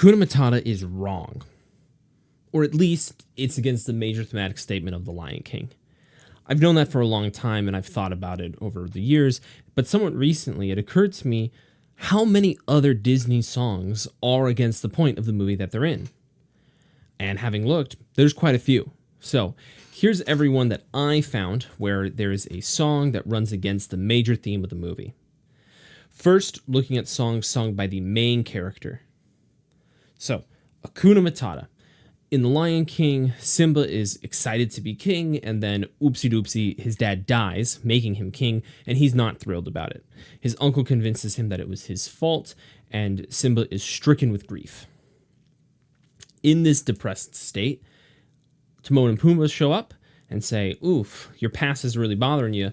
Hakuna Matata is wrong. Or at least it's against the major thematic statement of The Lion King. I've known that for a long time and I've thought about it over the years, but somewhat recently it occurred to me how many other Disney songs are against the point of the movie that they're in. And having looked, there's quite a few. So here's every one that I found where there is a song that runs against the major theme of the movie. First, looking at songs sung by the main character. So, Hakuna Matata. In The Lion King, Simba is excited to be king, and then oopsie doopsie, his dad dies, making him king, and he's not thrilled about it. His uncle convinces him that it was his fault, and Simba is stricken with grief. In this depressed state, Timon and Pumbaa show up and say, "Oof, your past is really bothering you.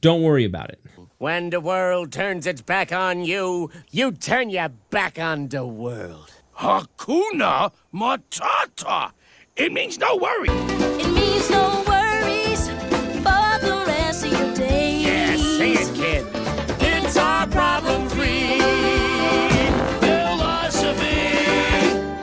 Don't worry about it." When the world turns its back on you, you turn your back on the world. Hakuna Matata. It means no worry. It means no worries for the rest of your days. Yeah, sing it, kid. It's our problem-free Philosophy.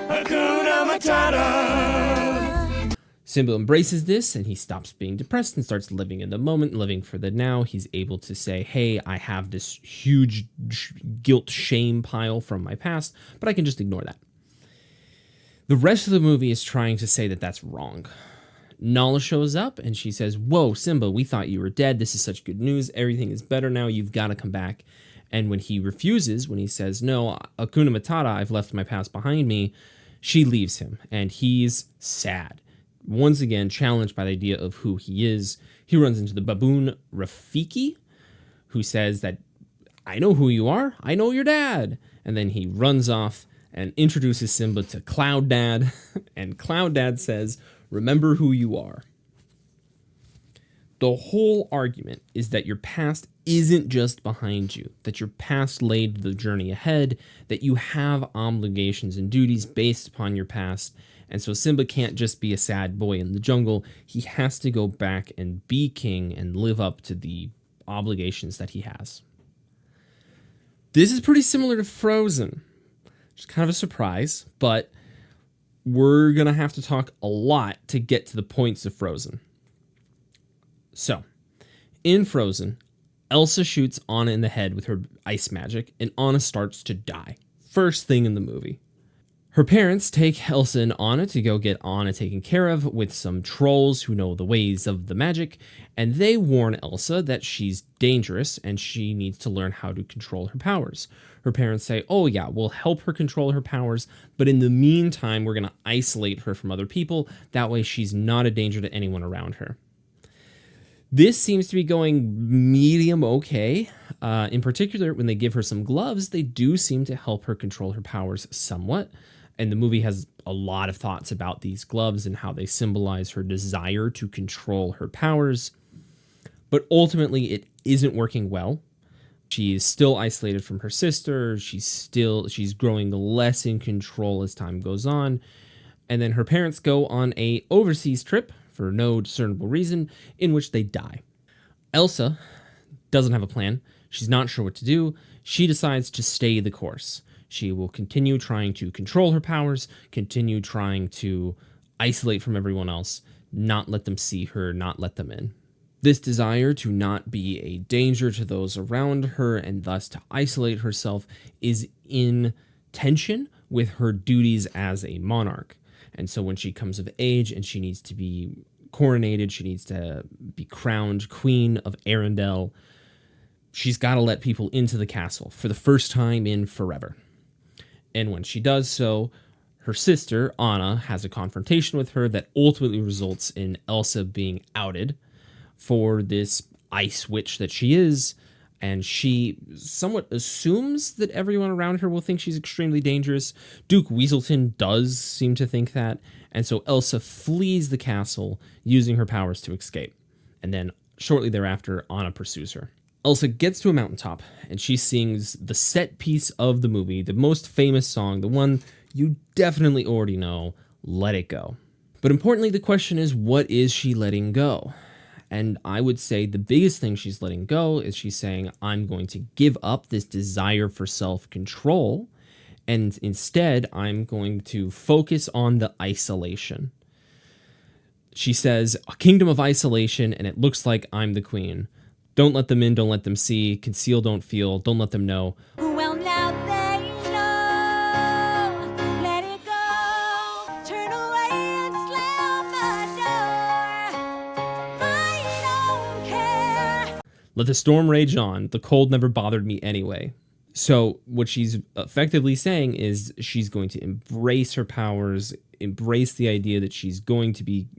Hakuna Matata. Simba embraces this and he stops being depressed and starts living in the moment, living for the now. He's able to say, hey, I have this huge guilt shame pile from my past, but I can just ignore that. The rest of the movie is trying to say that that's wrong. Nala shows up and she says, whoa, Simba, we thought you were dead. This is such good news. Everything is better now. You've got to come back. And when he refuses, when he says, no, Hakuna Matata, I've left my past behind me, she leaves him and he's sad. Once again, challenged by the idea of who he is, he runs into the baboon Rafiki, who says that, I know who you are. I know your dad. And then he runs off and introduces Simba to Cloud Dad. And Cloud Dad says, remember who you are. The whole argument is that your past isn't just behind you, that your past laid the journey ahead, that you have obligations and duties based upon your past. And so Simba can't just be a sad boy in the jungle. He has to go back and be king and live up to the obligations that he has. This is pretty similar to Frozen. It's kind of a surprise, but we're going to have to talk a lot to get to the points of Frozen. So, in Frozen, Elsa shoots Anna in the head with her ice magic, and Anna starts to die. First thing in the movie. Her parents take Elsa and Anna to go get Anna taken care of with some trolls who know the ways of the magic, and they warn Elsa that she's dangerous and she needs to learn how to control her powers. Her parents say, oh yeah, we'll help her control her powers, but in the meantime, we're going to isolate her from other people. That way she's not a danger to anyone around her. This seems to be going medium okay. In particular, when they give her some gloves, they do seem to help her control her powers somewhat. And the movie has a lot of thoughts about these gloves and how they symbolize her desire to control her powers. But ultimately, it isn't working well. She is still isolated from her sister. She's growing less in control as time goes on. And then her parents go on a overseas trip for no discernible reason, in which they die. Elsa doesn't have a plan. She's not sure what to do. She decides to stay the course. She will continue trying to control her powers, continue trying to isolate from everyone else, not let them see her, not let them in. This desire to not be a danger to those around her and thus to isolate herself is in tension with her duties as a monarch. And so when she comes of age and she needs to be coronated, she needs to be crowned Queen of Arendelle, she's got to let people into the castle for the first time in forever. And when she does so, her sister, Anna, has a confrontation with her that ultimately results in Elsa being outed for this ice witch that she is, and she somewhat assumes that everyone around her will think she's extremely dangerous. Duke Weaselton does seem to think that, and so Elsa flees the castle using her powers to escape. And then shortly thereafter, Anna pursues her. Elsa gets to a mountaintop, and she sings the set piece of the movie, the most famous song, the one you definitely already know, Let It Go. But importantly, the question is, what is she letting go? And I would say the biggest thing she's letting go is she's saying, I'm going to give up this desire for self-control, and instead I'm going to focus on the isolation. She says, a kingdom of isolation, and it looks like I'm the queen. Don't let them in, don't let them see, conceal, don't feel, don't let them know. Well, now they know. Let it go. Turn away and slam the door. I don't care. Let the storm rage on. The cold never bothered me anyway. So what she's effectively saying is she's going to embrace her powers, embrace the idea that she's going to be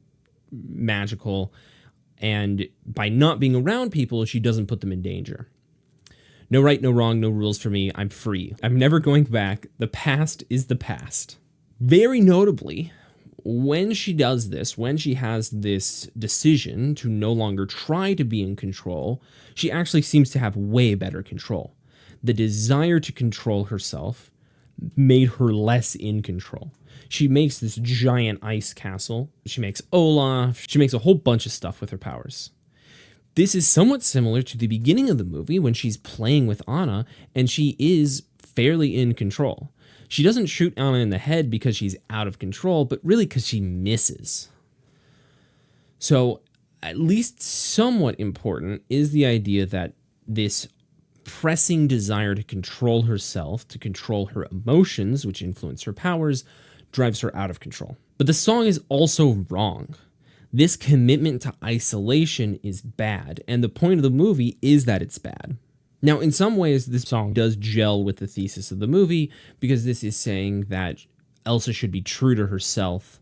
magical, and by not being around people, she doesn't put them in danger. No right, no wrong, no rules for me. I'm free. I'm never going back. The past is the past. Very notably, when she does this, when she has this decision to no longer try to be in control, she actually seems to have way better control. The desire to control herself made her less in control. She makes this giant ice castle. She makes Olaf. She makes a whole bunch of stuff with her powers. This is somewhat similar to the beginning of the movie when she's playing with Anna and she is fairly in control. She doesn't shoot Anna in the head because she's out of control, but really because she misses. So, at least somewhat important is the idea that this pressing desire to control herself, to control her emotions, which influence her powers, drives her out of control. But the song is also wrong. This commitment to isolation is bad, and the point of the movie is that it's bad. Now, in some ways, this song does gel with the thesis of the movie, because this is saying that Elsa should be true to herself,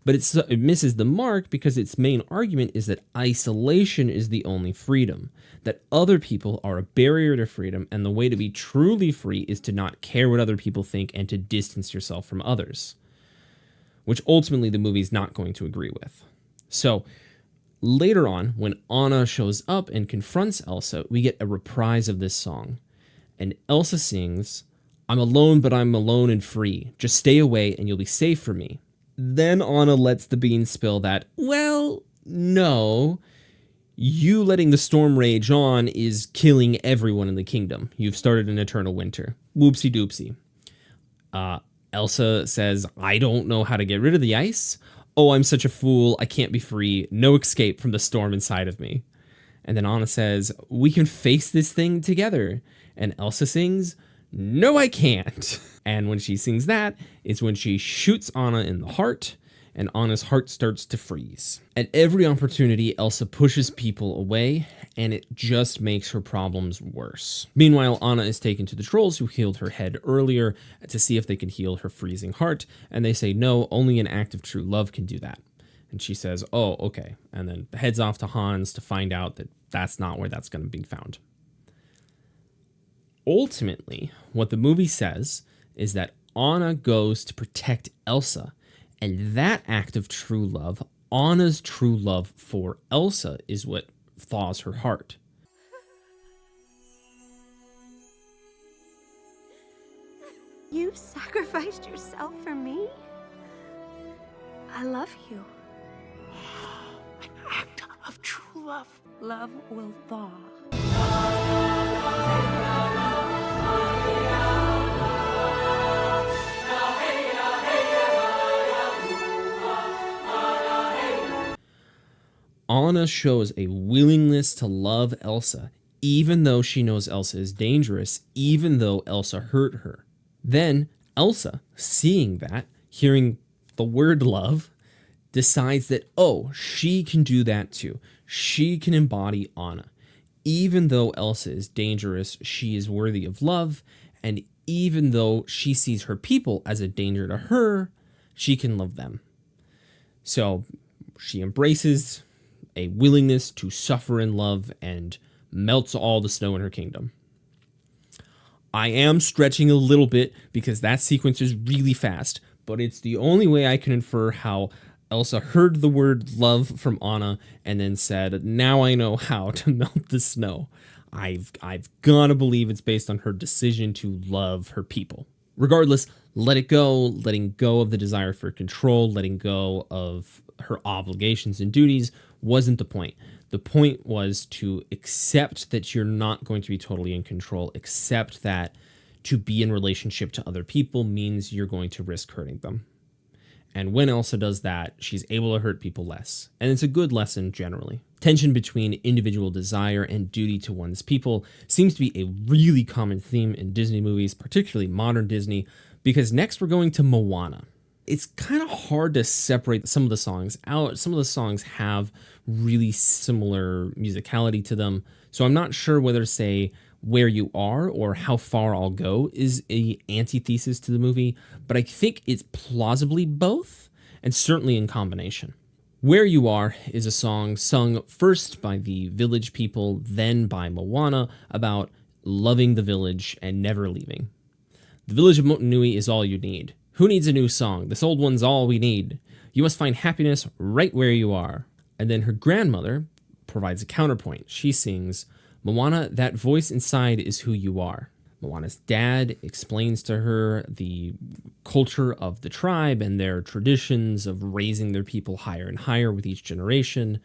but it misses the mark because its main argument is that isolation is the only freedom, that other people are a barrier to freedom, and the way to be truly free is to not care what other people think and to distance yourself from others, which ultimately the movie's not going to agree with. So later on, when Anna shows up and confronts Elsa, we get a reprise of this song. And Elsa sings, "I'm alone, but I'm alone and free. Just stay away and you'll be safe for me." Then Anna lets the beans spill that, well, no, you letting the storm rage on is killing everyone in the kingdom. You've started an eternal winter. Whoopsie doopsie. Elsa says, I don't know how to get rid of the ice. Oh, I'm such a fool. I can't be free. No escape from the storm inside of me. And then Anna says, we can face this thing together. And Elsa sings, no, I can't. And when she sings that, it's when she shoots Anna in the heart, and Anna's heart starts to freeze. At every opportunity, Elsa pushes people away, and it just makes her problems worse. Meanwhile, Anna is taken to the trolls who healed her head earlier to see if they could heal her freezing heart, and they say no, only an act of true love can do that. And she says, oh, okay, and then heads off to Hans to find out that that's not where that's going to be found. Ultimately, what the movie says is that Anna goes to protect Elsa, and that act of true love, Anna's true love for Elsa, is what thaws her heart. You sacrificed yourself for me? I love you. An act of true love. Love will thaw. Anna shows a willingness to love Elsa, even though she knows Elsa is dangerous, even though Elsa hurt her. Then Elsa, seeing that, hearing the word love, decides that, oh, she can do that too. She can embody Anna. Even though Elsa is dangerous, she is worthy of love, and even though she sees her people as a danger to her, she can love them. So she embraces a willingness to suffer in love and melts all the snow in her kingdom. I am stretching a little bit because that sequence is really fast, but it's the only way I can infer how Elsa heard the word love from Anna and then said, now I know how to melt the snow. I've gotta believe it's based on her decision to love her people. Regardless, let it go, letting go of the desire for control, letting go of her obligations and duties wasn't the point. The point was to accept that you're not going to be totally in control, accept that to be in relationship to other people means you're going to risk hurting them. And when Elsa does that, she's able to hurt people less. And it's a good lesson generally. Tension between individual desire and duty to one's people seems to be a really common theme in Disney movies, particularly modern Disney, because next we're going to Moana. It's kind of hard to separate some of the songs out. Some of the songs have really similar musicality to them. So I'm not sure whether to say Where You Are or How Far I'll Go is a antithesis to the movie, but I think it's plausibly both, and certainly in combination. Where You Are is a song sung first by the village people, then by Moana, about loving the village and never leaving. The village of Motunui is all you need. Who needs a new song? This old one's all we need. You must find happiness right where you are. And then her grandmother provides a counterpoint. She sings, Moana, that voice inside is who you are. Moana's dad explains to her the culture of the tribe and their traditions of raising their people higher and higher with each generation.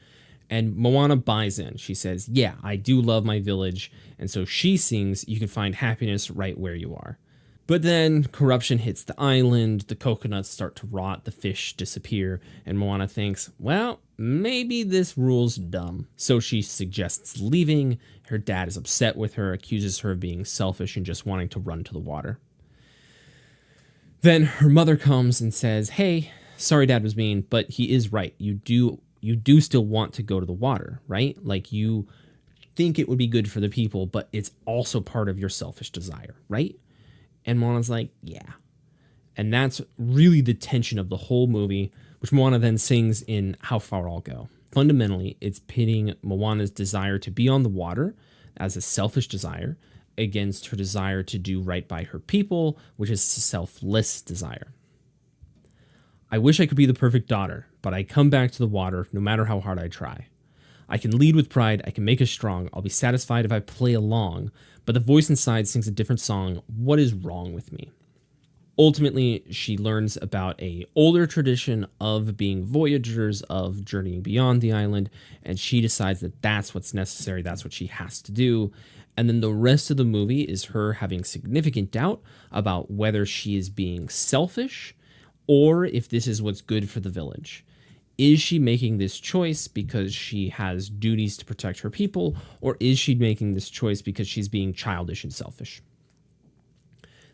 And Moana buys in. She says, yeah, I do love my village. And so she sings, you can find happiness right where you are. But then corruption hits the island, the coconuts start to rot, the fish disappear, and Moana thinks, well, maybe this rule's dumb. So she suggests leaving. Her dad is upset with her, accuses her of being selfish and just wanting to run to the water. Then her mother comes and says, hey, sorry dad was mean, but he is right. You do still want to go to the water, right? Like you think it would be good for the people, but it's also part of your selfish desire, right? And Moana's like, yeah. And that's really the tension of the whole movie, which Moana then sings in How Far I'll Go. Fundamentally, it's pitting Moana's desire to be on the water as a selfish desire against her desire to do right by her people, which is a selfless desire. I wish I could be the perfect daughter, but I come back to the water no matter how hard I try. I can lead with pride, I can make us strong, I'll be satisfied if I play along, but the voice inside sings a different song, what is wrong with me? Ultimately, she learns about a older tradition of being voyagers, of journeying beyond the island, and she decides that that's what's necessary, that's what she has to do. And then the rest of the movie is her having significant doubt about whether she is being selfish or if this is what's good for the village. Is she making this choice because she has duties to protect her people, or is she making this choice because she's being childish and selfish?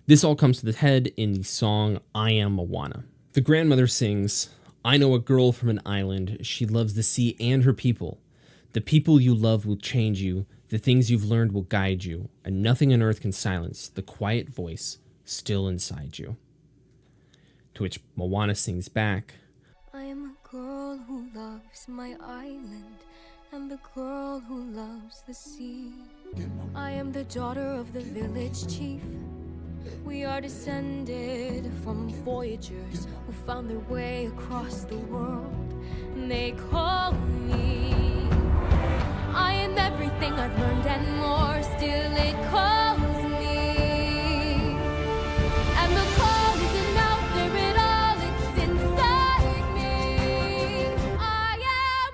This all comes to the head in the song I Am Moana. The grandmother sings, I know a girl from an island, she loves the sea and her people. The people you love will change you, the things you've learned will guide you, and nothing on earth can silence the quiet voice still inside you. To which Moana sings back, I am a girl who loves my island, and the girl who loves the sea. I am the daughter of the village chief. We are descended from voyagers who found their way across the world. They call me. I am everything I've learned and more. Still it calls me. And the call isn't out there at all. It's inside me. I am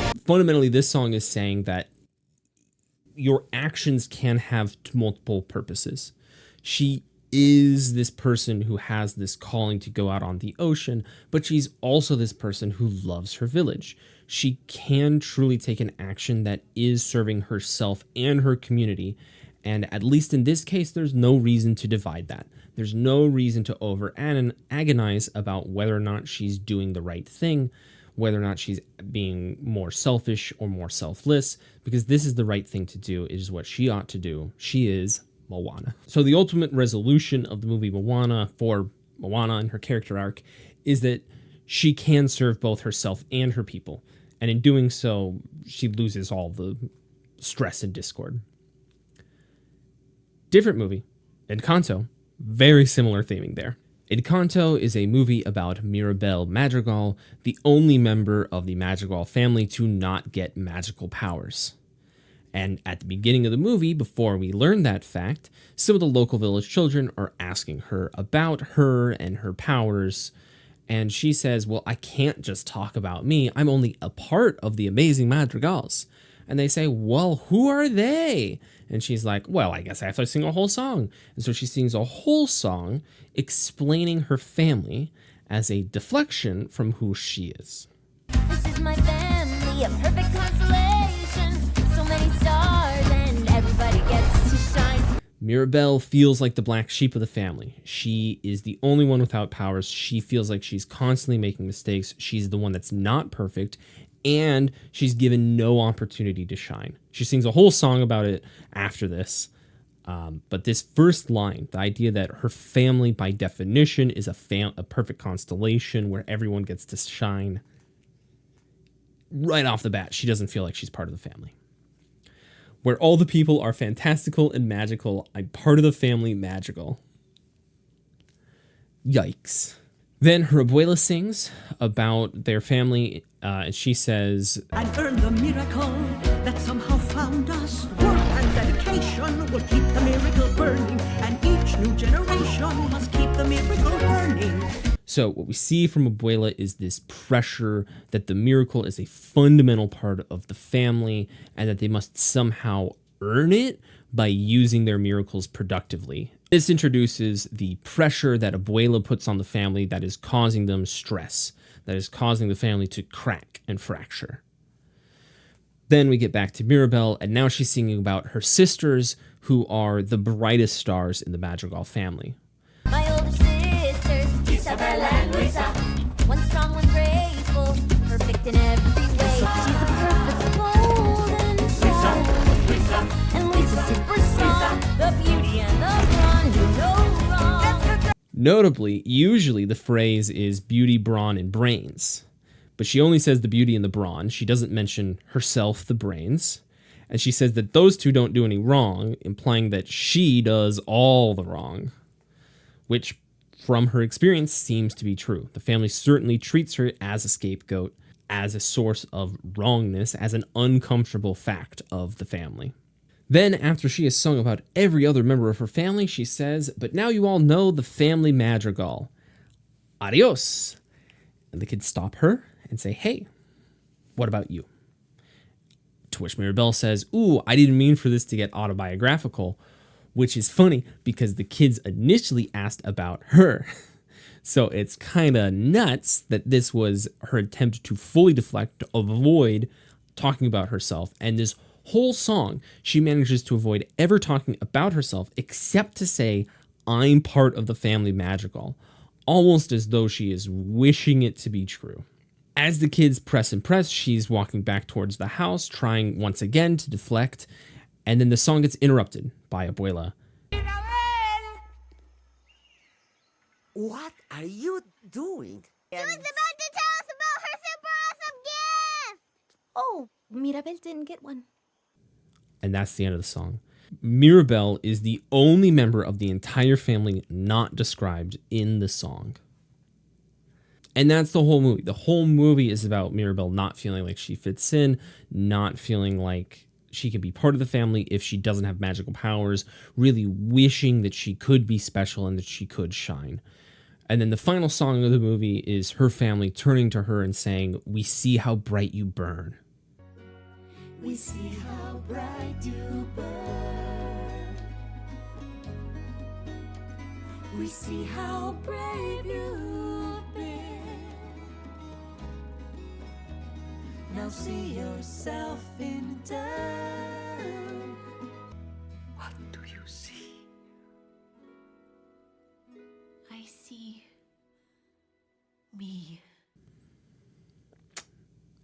Moana. Fundamentally, this song is saying that your actions can have multiple purposes. She is this person who has this calling to go out on the ocean, but she's also this person who loves her village. She can truly take an action that is serving herself and her community, and at least in this case, there's no reason to divide that. There's no reason to agonize about whether or not she's doing the right thing, whether or not she's being more selfish or more selfless, because this is the right thing to do. It is what she ought to do. She is Moana. So the ultimate resolution of the movie Moana for Moana and her character arc is that she can serve both herself and her people. And in doing so, she loses all the stress and discord. Different movie, Encanto, very similar theming there. Encanto is a movie about Mirabel Madrigal, the only member of the Madrigal family to not get magical powers. And at the beginning of the movie, before we learn that fact, some of the local village children are asking her about her and her powers. And she says, well, I can't just talk about me. I'm only a part of the amazing Madrigals. And they say, well, who are they? And she's like, well, I guess I have to sing a whole song. And so she sings a whole song explaining her family as a deflection from who she is. This is my family, a perfect constellation. So many stars and everybody gets to shine. Mirabelle feels like the black sheep of the family. She is the only one without powers. She feels like she's constantly making mistakes. She's the one that's not perfect, and she's given no opportunity to shine. She sings a whole song about it after this. But this first line, the idea that her family by definition is a perfect constellation where everyone gets to shine, right off the bat, she doesn't feel like she's part of the family. Where all the people are fantastical and magical, I'm part of the family magical. Yikes. Then her abuela sings about their family, and she says, And earn the miracle that somehow found us. Work and dedication will keep the miracle burning, and each new generation must keep the miracle burning. So what we see from Abuela is this pressure that the miracle is a fundamental part of the family and that they must somehow earn it by using their miracles productively. This introduces the pressure that Abuela puts on the family that is causing them stress, that is causing the family to crack and fracture. Then we get back to Mirabelle, and now she's singing about her sisters who are the brightest stars in the Madrigal family. My older sisters, Isabella and Luisa. One strong, one graceful, perfect in every way. She's a perfect golden star. And Luisa's super strong, the beauty and the brawn, you know wrong. Notably, usually the phrase is beauty, brawn, and brains. But she only says the beauty and the brawn. She doesn't mention herself, the brains. And she says that those two don't do any wrong, implying that she does all the wrong. Which, from her experience, seems to be true. The family certainly treats her as a scapegoat, as a source of wrongness, as an uncomfortable fact of the family. Then, after she has sung about every other member of her family, she says, but now you all know the family madrigal. Adios. And the kids stop her and say, hey, what about you? To which Mirabelle says, ooh, I didn't mean for this to get autobiographical, which is funny because the kids initially asked about her. So it's kind of nuts that this was her attempt to fully deflect, to avoid talking about herself. And this whole song, she manages to avoid ever talking about herself except to say, I'm part of the family madrigal, almost as though she is wishing it to be true. As the kids press and press, she's walking back towards the house, trying once again to deflect, and then the song gets interrupted by Abuela. What are you doing? She was about to tell us about her super awesome gift! Oh, Mirabel didn't get one. And that's the end of the song. Mirabelle is the only member of the entire family not described in the song. And that's the whole movie. The whole movie is about Mirabelle not feeling like she fits in, not feeling like she can be part of the family if she doesn't have magical powers, really wishing that she could be special and that she could shine. And then the final song of the movie is her family turning to her and saying, we see how bright you burn. We see how bright you burn. We see how brave you've been. Now see yourself in turn. What do you see? I see me.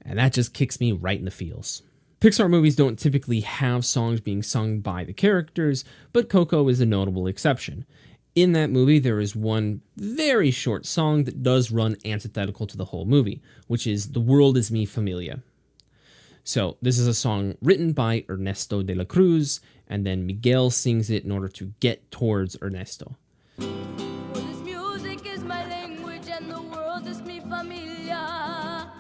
And that just kicks me right in the feels. Pixar movies don't typically have songs being sung by the characters, but Coco is a notable exception. In that movie, there is one very short song that does run antithetical to the whole movie, which is The World Is Me Familia. So this is a song written by Ernesto de la Cruz, and then Miguel sings it in order to get towards Ernesto. For this music is my language and the world is mi familia.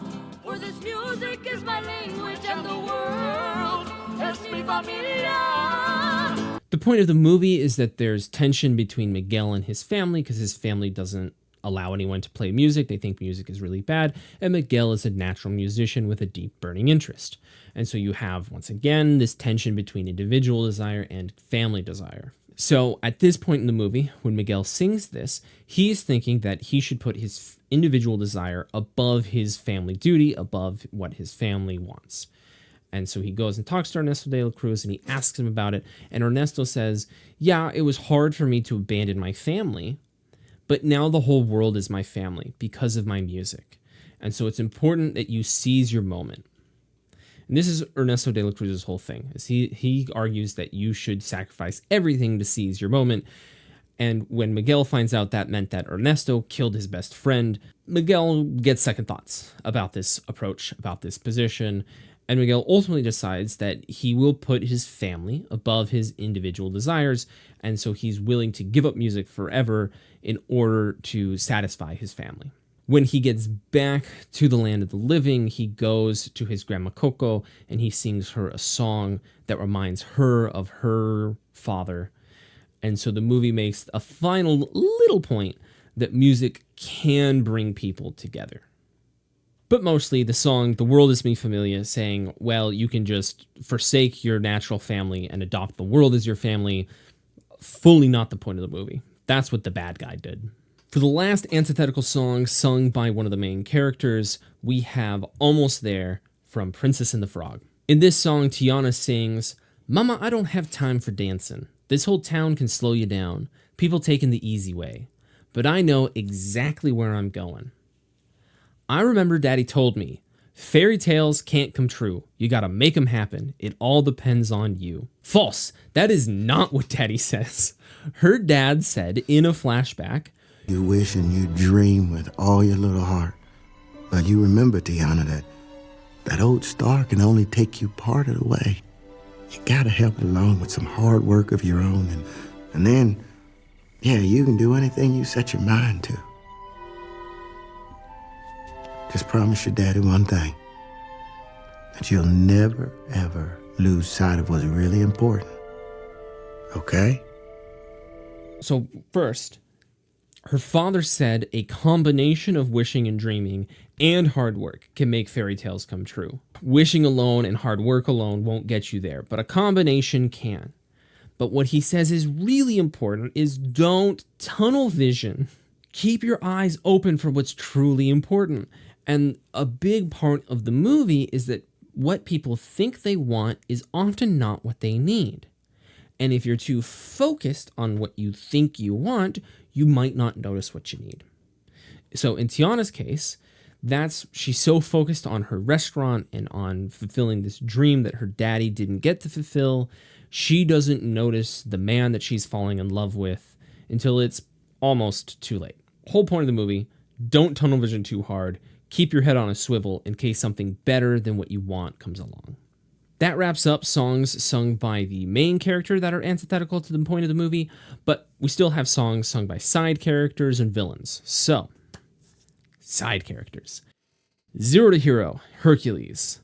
For this music is my language and the world is mi familia. The point of the movie is that there's tension between Miguel and his family because his family doesn't allow anyone to play music. They think music is really bad. And Miguel is a natural musician with a deep burning interest. And so you have, once again, this tension between individual desire and family desire. So at this point in the movie, when Miguel sings this, he's thinking that he should put his individual desire above his family duty, above what his family wants. And so he goes and talks to Ernesto de la Cruz and he asks him about it. And Ernesto says, yeah, it was hard for me to abandon my family, but now the whole world is my family because of my music. And so it's important that you seize your moment. And this is Ernesto de la Cruz's whole thing. Is he argues that you should sacrifice everything to seize your moment. And when Miguel finds out that meant that Ernesto killed his best friend, Miguel gets second thoughts about this approach, about this position. And Miguel ultimately decides that he will put his family above his individual desires. And so he's willing to give up music forever in order to satisfy his family. When he gets back to the land of the living, he goes to his grandma Coco and he sings her a song that reminds her of her father. And so the movie makes a final little point that music can bring people together. But mostly the song, The World Is Mi Familia, saying, well, you can just forsake your natural family and adopt the world as your family, fully not the point of the movie. That's what the bad guy did. For the last antithetical song sung by one of the main characters, we have Almost There from Princess and the Frog. In this song, Tiana sings, Mama, I don't have time for dancing. This whole town can slow you down. People taking the easy way. But I know exactly where I'm going. I remember Daddy told me, fairy tales can't come true. You gotta make them happen. It all depends on you. False. That is not what Daddy says. Her dad said in a flashback, you wish and you dream with all your little heart. But you remember, Tiana, that old star can only take you part of the way. You gotta help it along with some hard work of your own. And then, yeah, you can do anything you set your mind to. Just promise your daddy one thing. That you'll never, ever lose sight of what's really important. Okay? So first, her father said a combination of wishing and dreaming and hard work can make fairy tales come true. Wishing alone and hard work alone won't get you there, but a combination can. But what he says is really important is don't tunnel vision. Keep your eyes open for what's truly important. And a big part of the movie is that what people think they want is often not what they need. And if you're too focused on what you think you want, you might not notice what you need. So in Tiana's case, she's so focused on her restaurant and on fulfilling this dream that her daddy didn't get to fulfill, she doesn't notice the man that she's falling in love with until it's almost too late. Whole point of the movie, don't tunnel vision too hard. Keep your head on a swivel in case something better than what you want comes along. That wraps up songs sung by the main character that are antithetical to the point of the movie, but we still have songs sung by side characters and villains. So, side characters. Zero to Hero, Hercules.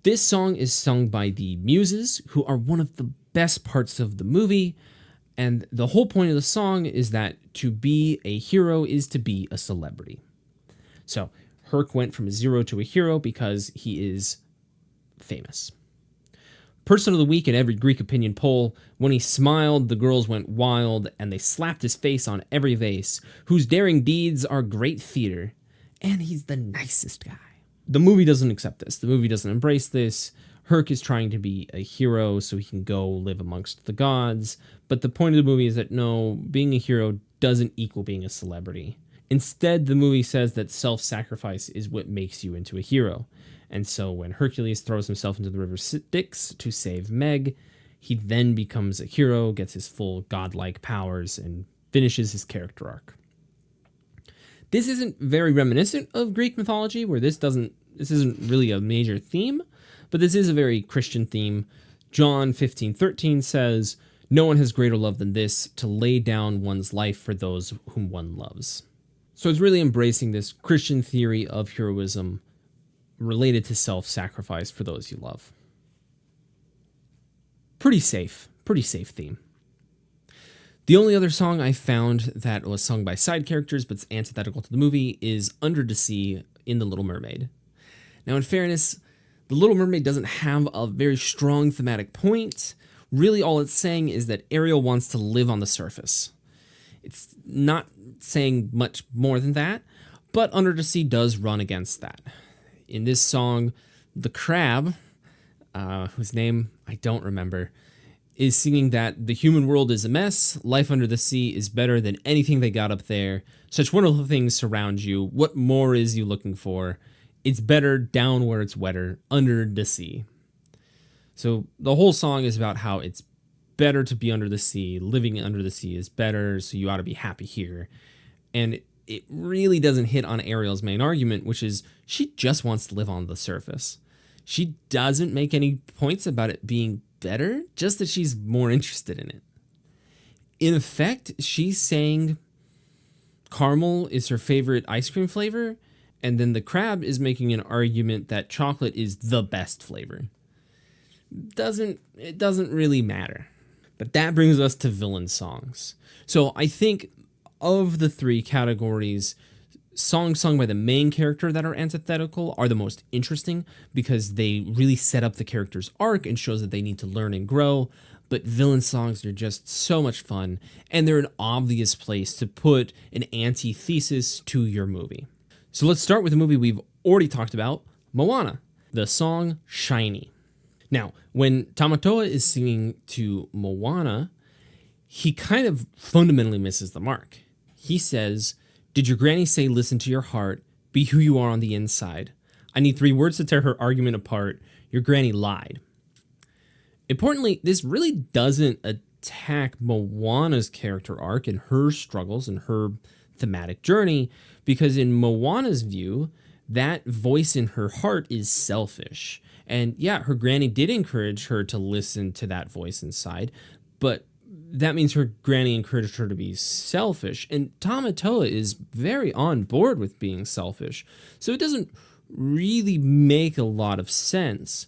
This song is sung by the Muses, who are one of the best parts of the movie, and the whole point of the song is that to be a hero is to be a celebrity. So, Herc went from a zero to a hero because he is famous. Person of the week in every Greek opinion poll, when he smiled, the girls went wild, and they slapped his face on every vase, whose daring deeds are great theater, and he's the nicest guy. The movie doesn't accept this. The movie doesn't embrace this. Herc is trying to be a hero so he can go live amongst the gods, but the point of the movie is that no, being a hero doesn't equal being a celebrity. Instead, the movie says that self-sacrifice is what makes you into a hero. And so when Hercules throws himself into the river Styx to save Meg, he then becomes a hero, gets his full godlike powers, and finishes his character arc. This isn't very reminiscent of Greek mythology, where this isn't really a major theme, but this is a very Christian theme. John 15:13 says, "No one has greater love than this, to lay down one's life for those whom one loves." So it's really embracing this Christian theory of heroism related to self-sacrifice for those you love. Pretty safe theme. The only other song I found that was sung by side characters but's antithetical to the movie is Under the Sea in The Little Mermaid. Now, in fairness, The Little Mermaid doesn't have a very strong thematic point. Really, all it's saying is that Ariel wants to live on the surface. It's not saying much more than that, but Under the Sea does run against that. In this song, the crab, whose name I don't remember, is singing that the human world is a mess, life under the sea is better than anything they got up there, such wonderful things surround you, what more is you looking for? It's better down where it's wetter, under the sea. So the whole song is about how it's better to be under the sea, living under the sea is better, so you ought to be happy here. And it really doesn't hit on Ariel's main argument, which is she just wants to live on the surface. She doesn't make any points about it being better, just that she's more interested in it. In effect, she's saying caramel is her favorite ice cream flavor, and then the crab is making an argument that chocolate is the best flavor. It doesn't really matter. But that brings us to villain songs. So I think of the three categories, songs sung by the main character that are antithetical are the most interesting because they really set up the character's arc and shows that they need to learn and grow. But villain songs are just so much fun, and they're an obvious place to put an antithesis to your movie. So let's start with a movie we've already talked about, Moana, the song Shiny. Now, when Tamatoa is singing to Moana, he kind of fundamentally misses the mark. He says, "Did your granny say listen to your heart, be who you are on the inside? I need 3 words to tear her argument apart. Your granny lied." Importantly, this really doesn't attack Moana's character arc and her struggles and her thematic journey, because in Moana's view, that voice in her heart is selfish. And yeah, her granny did encourage her to listen to that voice inside, but that means her granny encouraged her to be selfish. And Tamatoa is very on board with being selfish. So it doesn't really make a lot of sense.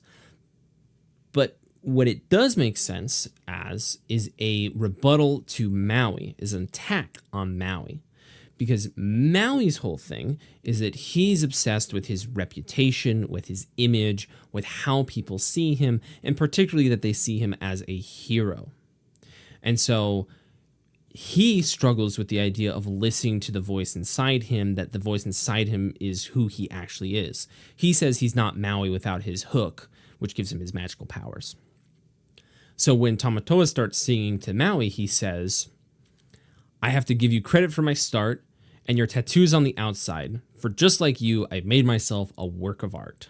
But what it does make sense as is a rebuttal to Maui, is an attack on Maui. Because Maui's whole thing is that he's obsessed with his reputation, with his image, with how people see him, and particularly that they see him as a hero. And so he struggles with the idea of listening to the voice inside him, that the voice inside him is who he actually is. He says he's not Maui without his hook, which gives him his magical powers. So when Tamatoa starts singing to Maui, he says, "I have to give you credit for my start, and your tattoos on the outside. For just like you, I've made myself a work of art."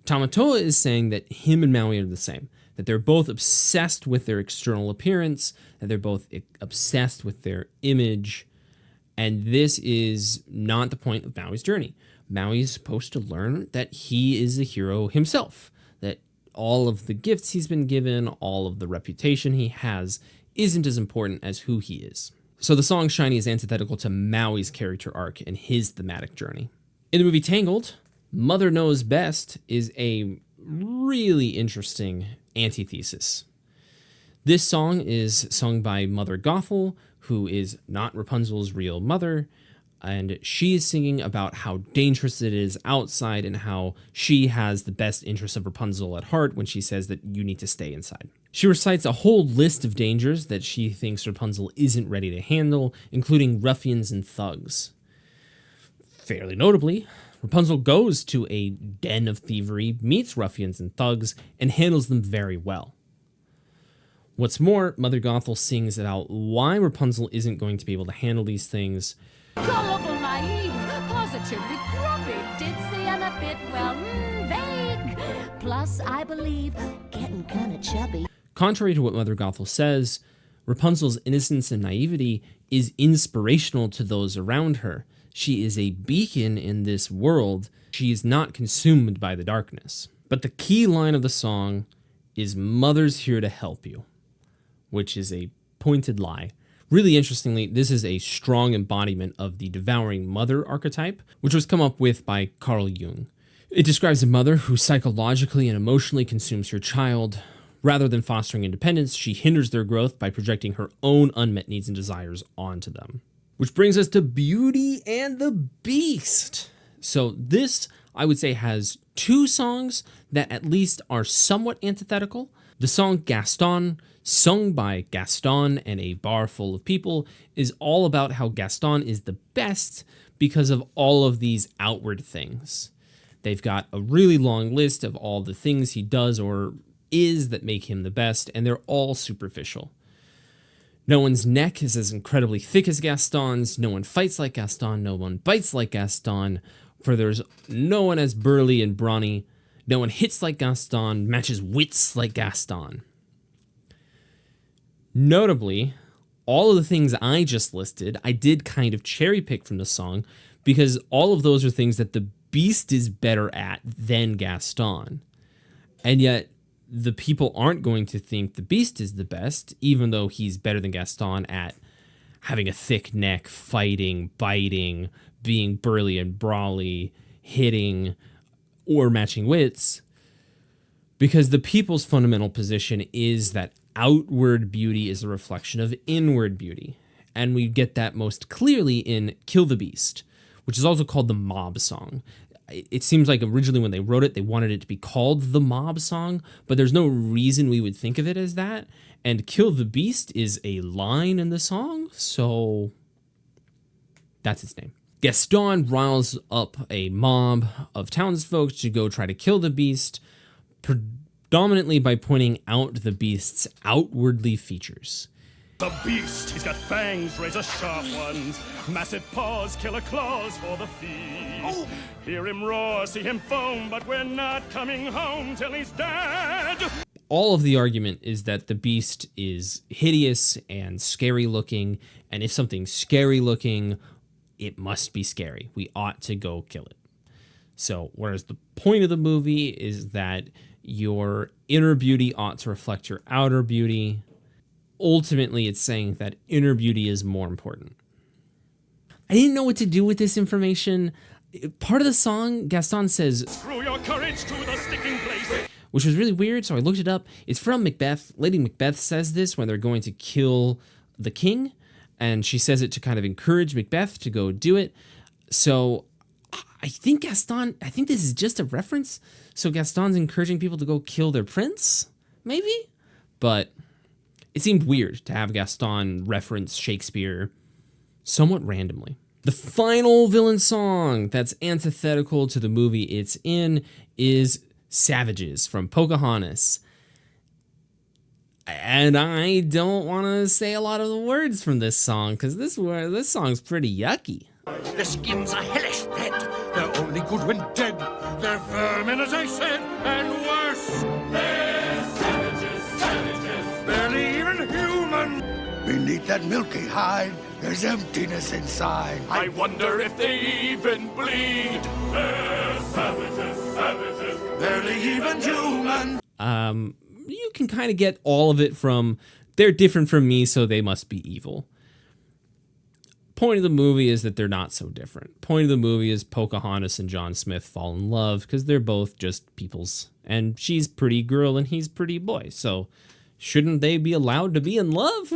Tamatoa is saying that him and Maui are the same, that they're both obsessed with their external appearance, that they're both obsessed with their image, and this is not the point of Maui's journey. Maui is supposed to learn that he is a hero himself, that all of the gifts he's been given, all of the reputation he has, isn't as important as who he is. So the song Shiny is antithetical to Maui's character arc and his thematic journey. In the movie Tangled, Mother Knows Best is a really interesting antithesis. This song is sung by Mother Gothel, who is not Rapunzel's real mother, and she is singing about how dangerous it is outside and how she has the best interests of Rapunzel at heart when she says that you need to stay inside. She recites a whole list of dangers that she thinks Rapunzel isn't ready to handle, including ruffians and thugs. Fairly notably, Rapunzel goes to a den of thievery, meets ruffians and thugs, and handles them very well. What's more, Mother Gothel sings about why Rapunzel isn't going to be able to handle these things. Gullible, naive, positively grumpy, ditzy, and a bit, well, vague. Plus, I believe, getting kinda chubby. Contrary to what Mother Gothel says, Rapunzel's innocence and naivety is inspirational to those around her. She is a beacon in this world. She is not consumed by the darkness. But the key line of the song is "Mother's here to help you," which is a pointed lie. Really interestingly, this is a strong embodiment of the devouring mother archetype, which was come up with by Carl Jung. It describes a mother who psychologically and emotionally consumes her child, Rather than fostering independence, she hinders their growth by projecting her own unmet needs and desires onto them. Which brings us to Beauty and the Beast. So this, I would say, has two songs that at least are somewhat antithetical. The song Gaston, sung by Gaston and a bar full of people, is all about how Gaston is the best because of all of these outward things. They've got a really long list of all the things he does or is that make him the best, and they're all superficial. No one's neck is as incredibly thick as Gaston's, no one fights like Gaston, no one bites like Gaston, for there's no one as burly and brawny, no one hits like Gaston, matches wits like Gaston. Notably, all of the things I just listed, I did kind of cherry pick from the song, because all of those are things that the Beast is better at than Gaston. And yet, the people aren't going to think the Beast is the best, even though he's better than Gaston at having a thick neck, fighting, biting, being burly and brawly, hitting, or matching wits. Because the people's fundamental position is that outward beauty is a reflection of inward beauty. And we get that most clearly in Kill the Beast, which is also called the Mob Song. It seems like originally when they wrote it, they wanted it to be called the Mob Song, but there's no reason we would think of it as that. And Kill the Beast is a line in the song, so that's its name. Gaston riles up a mob of townsfolk to go try to kill the Beast, predominantly by pointing out the Beast's outwardly features. The Beast, he's got fangs, razor sharp ones, massive paws, killer claws for the feet. Oh. Hear him roar, see him foam, but we're not coming home till he's dead. All of the argument is that the Beast is hideous and scary looking, and if something's scary looking, it must be scary. We ought to go kill it. So, whereas the point of the movie is that your inner beauty ought to reflect your outer beauty, ultimately it's saying that inner beauty is more important. I didn't know what to do with this information. Part of the song, Gaston says, "Throw your courage to the sticking place," which was really weird, so I looked it up. It's from Macbeth. Lady Macbeth says this when they're going to kill the king, and she says it to kind of encourage Macbeth to go do it. So I think this is just a reference. So Gaston's encouraging people to go kill their prince, maybe? But it seemed weird to have Gaston reference Shakespeare somewhat randomly. The final villain song that's antithetical to the movie it's in is Savages from Pocahontas. And I don't want to say a lot of the words from this song, because this song's pretty yucky. Their skins are hellish red. They're only good when dead. They're vermin, as I said, and worse. They're savages, savages, barely even human. Beneath that milky hide, there's emptiness inside. I wonder if they even bleed. They're savages, savages, Barely even human. You can kind of get all of it from, they're different from me, so they must be evil. Point of the movie is that they're not so different. Point of the movie is Pocahontas and John Smith fall in love because they're both just peoples. And she's pretty girl and he's pretty boy. So shouldn't they be allowed to be in love?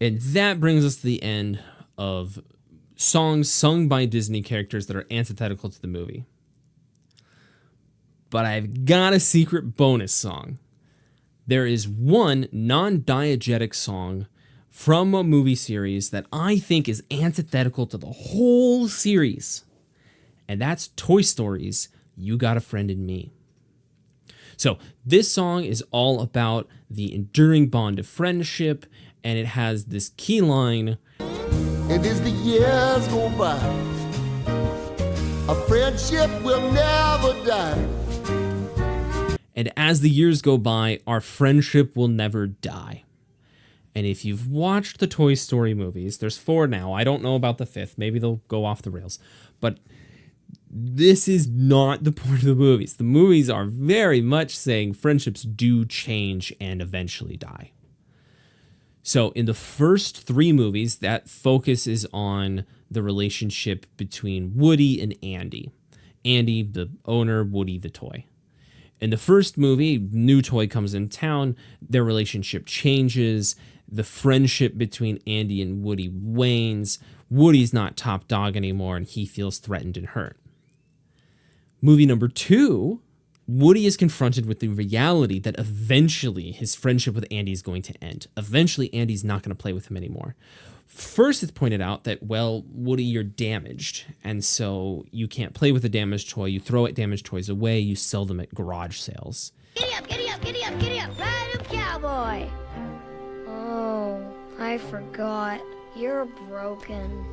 And that brings us to the end of songs sung by Disney characters that are antithetical to the movie. But I've got a secret bonus song. There is one non-diegetic song from a movie series that I think is antithetical to the whole series. And that's Toy Story's You Got a Friend in Me. So this song is all about the enduring bond of friendship, and it has this key line. And as the years go by, a friendship will never die. And as the years go by, our friendship will never die. And if you've watched the Toy Story movies, there's 4 now. I don't know about the 5th. Maybe they'll go off the rails. But this is not the point of the movies. The movies are very much saying friendships do change and eventually die. So in the first 3 movies, that focus is on the relationship between Woody and Andy. Andy, the owner, Woody, the toy. In the first movie, new toy comes in town, their relationship changes, the friendship between Andy and Woody wanes, Woody's not top dog anymore, and he feels threatened and hurt. Movie number 2, Woody is confronted with the reality that eventually his friendship with Andy is going to end. Eventually, Andy's not going to play with him anymore. First, it's pointed out that, well, Woody, you're damaged, and so you can't play with a damaged toy. You throw damaged toys away. You sell them at garage sales. Giddy up, giddy up, giddy up, giddy up, ride 'em, cowboy! Oh, I forgot. You're broken.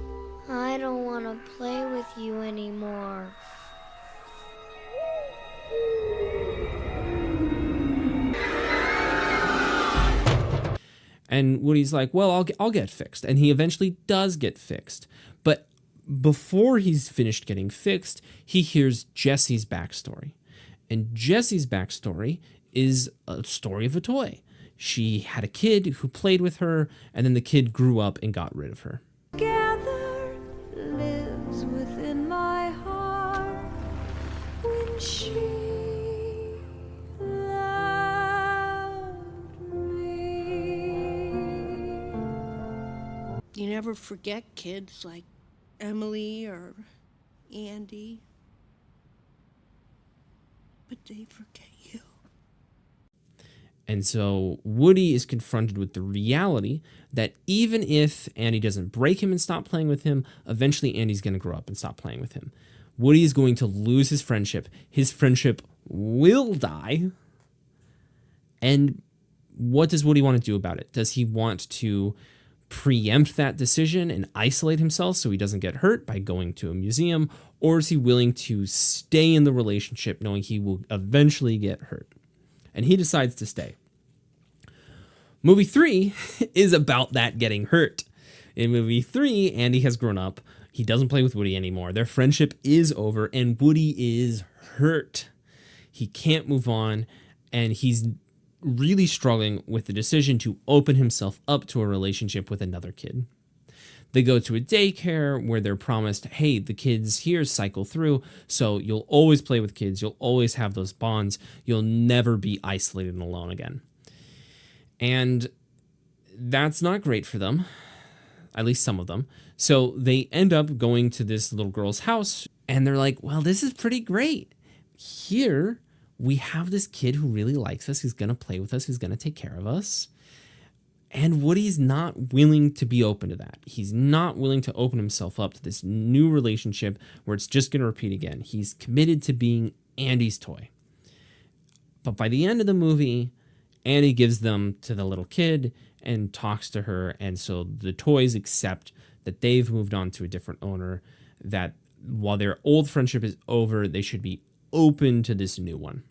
I don't want to play with you anymore. And Woody's like, well, I'll get fixed. And he eventually does get fixed. But before he's finished getting fixed, he hears Jessie's backstory. And Jessie's backstory is a story of a toy. She had a kid who played with her, and then the kid grew up and got rid of her. Together lives within my heart when she You never forget kids like Emily or Andy, but they forget you. And so Woody is confronted with the reality that even if Andy doesn't break him and stop playing with him, eventually Andy's going to grow up and stop playing with him. Woody is going to lose his friendship. His friendship will die. And what does Woody want to do about it? Does he want to preempt that decision and isolate himself so he doesn't get hurt by going to a museum? Or is he willing to stay in the relationship knowing he will eventually get hurt? And he decides to stay. Movie 3 is about that getting hurt. In movie 3, Andy has grown up. He doesn't play with Woody anymore. Their friendship is over, and Woody is hurt. He can't move on, and he's really struggling with the decision to open himself up to a relationship with another kid. They go to a daycare where they're promised, hey, the kids here cycle through, so you'll always play with kids, you'll always have those bonds, you'll never be isolated and alone again. And that's not great for them, at least some of them. So they end up going to this little girl's house, and they're like, well, this is pretty great. Here, we have this kid who really likes us, who's going to play with us, who's going to take care of us. And Woody's not willing to be open to that. He's not willing to open himself up to this new relationship where it's just going to repeat again. He's committed to being Andy's toy. But by the end of the movie, Andy gives them to the little kid and talks to her. And so the toys accept that they've moved on to a different owner, that while their old friendship is over, they should be open to this new one.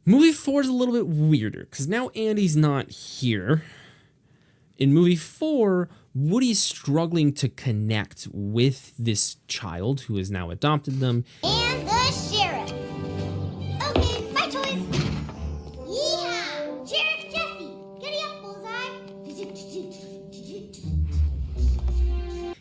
Movie 4 is a little bit weirder because now Andy's not here. In movie 4, Woody's struggling to connect with this child who has now adopted them. And the sheriff. Okay, bye, toys. Yeehaw! Sheriff Jesse, giddy up, bullseye.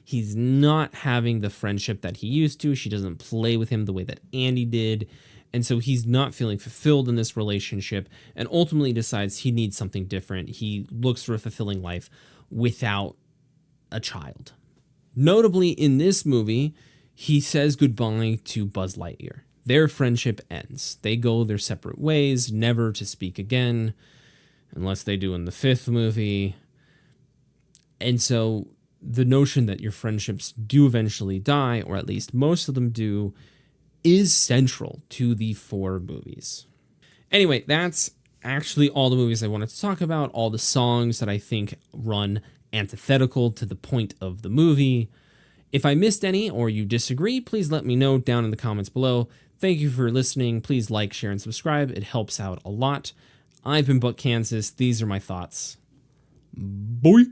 He's not having the friendship that he used to. She doesn't play with him the way that Andy did. And so he's not feeling fulfilled in this relationship and ultimately decides he needs something different. He looks for a fulfilling life without a child. Notably, in this movie, he says goodbye to Buzz Lightyear. Their friendship ends. They go their separate ways, never to speak again, unless they do in the 5th movie. And so the notion that your friendships do eventually die, or at least most of them do, is central to the 4 movies. Anyway, that's actually all the movies I wanted to talk about, all the songs that I think run antithetical to the point of the movie. If I missed any or you disagree, please let me know down in the comments below. Thank you for listening. Please like, share, and subscribe. It helps out a lot. I've been Buck Kansas. These are my thoughts. Boy.